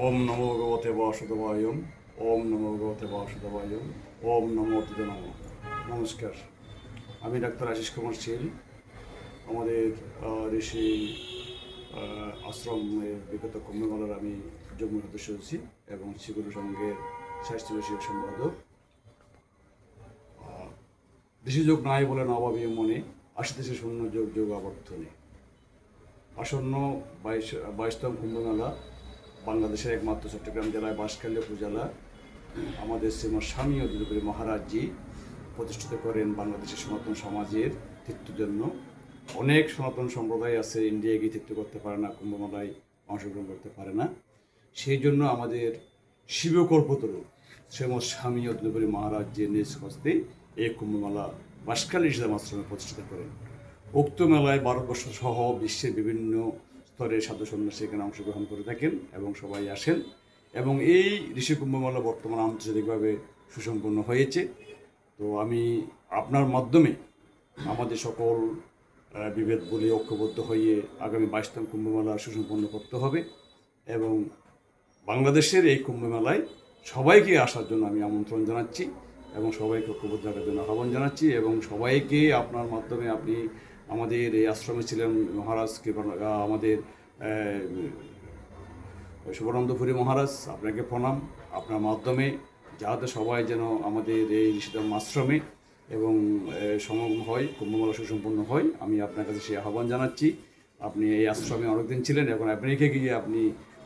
ওম নমো ভগবতে বাসুদেবায়। ওম নমো ভগবতে বাসুদেবায়। ওম নমো অতিথ নম। নমস্কার, আমি ডাক্তার আশিস কুমার শীল। আমাদের ঋষি আশ্রমের বিগত কুম্ভমেলার আমি যুগ্ম সদস্য হচ্ছি এবং শ্রীগুরু সংঘের স্বাস্থ্য বিষয়ক সম্পাদক। দেশি যোগ নাই বলে নবাবী মনে, আসিতেছে শূন্য যোগ যোগ আবর্তনে। আসন্ন বাইশতম কুম্ভমেলা বাংলাদেশের একমাত্র চট্টগ্রাম জেলায় বাঁশখালী উপজেলা আমাদের শ্রীমৎ স্বামী অধিকারী মহারাজজি প্রতিষ্ঠিত করেন বাংলাদেশের সনাতন সমাজের তীর্থের জন্য। অনেক সনাতন সম্প্রদায় আছে ইন্ডিয়া গিয়ে তীর্থ করতে পারে না, কুম্ভমেলায় অংশগ্রহণ করতে পারে না। সেই জন্য আমাদের শিবকল্পতরু শ্রীমৎ স্বামী অধিকারী মহারাজজি নিজ হস্তে এই কুম্ভমেলা বাঁশখালী ইসলাম আশ্রমে প্রতিষ্ঠিত করেন। উক্ত মেলায় ভারতবর্ষ সহ বিশ্বের বিভিন্ন স্তরের সাধু সন্ন্যাসী এখানে অংশগ্রহণ করে থাকেন এবং সবাই আসেন। এবং এই ঋষি কুম্ভমেলা বর্তমানে আন্তর্জাতিকভাবে সুসম্পন্ন হয়েছে। তো আমি আপনার মাধ্যমে আমাদের সকল বিভেদ বলে ঐক্যবদ্ধ হয়ে আগামী 22তম কুম্ভমেলা সুসম্পন্ন করতে হবে এবং বাংলাদেশের এই কুম্ভমেলায় সবাইকে আসার জন্য আমি আমন্ত্রণ জানাচ্ছি এবং সবাইকে ঐক্যবদ্ধ থাকার জন্য আহ্বান জানাচ্ছি এবং সবাইকে আপনার মাধ্যমে আপনি আমাদের এই আশ্রমে ছিলেন মহারাজকে, আমাদের শুভানন্দপুরী মহারাজ, আপনাকে প্রণাম। আপনার মাধ্যমে যাতে সবাই যেন আমাদের এই ঋষিধর্ম আশ্রমে এবং সমাগম হয়, কুম্ভমেলা সুসম্পন্ন হয়, আমি আপনার কাছে সেই আহ্বান জানাচ্ছি। আপনি এই আশ্রমে অনেকদিন ছিলেন, এখন আমেরিকা গিয়ে আপনি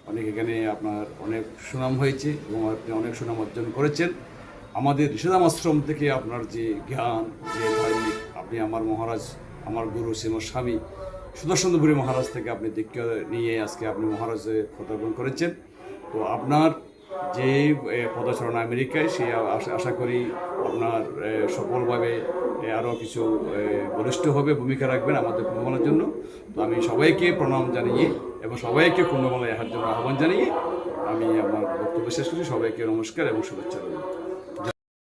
অনেক এখানে আপনার অনেক সুনাম হয়েছে এবং আপনি অনেক সুনাম অর্জন করেছেন। আমাদের ঋষিধাম আশ্রম থেকে আপনার যে জ্ঞান, যে ধার্মিক, আপনি আমার মহারাজ, আমার গুরু শ্রীমৎ স্বামী সুদর্শনপুরী মহারাজ থেকে আপনি দীক্ষা নিয়ে আজকে আপনি মহারাজে পদার্পণ করেছেন। তো আপনার যে পদাচরণ আমেরিকায়, সে আশা করি আপনার সফলভাবে আরও কিছু বলিষ্ঠ হবে, ভূমিকা রাখবেন আমাদের কুম্ভমেলার জন্য। তো আমি সবাইকে প্রণাম জানিয়ে এবং সবাইকে কুম্ভমেলায় আসার জন্য আহ্বান জানিয়ে আমি আমার বক্তব্য শেষ করছি। সবাইকে নমস্কার এবং শুভেচ্ছা রইল।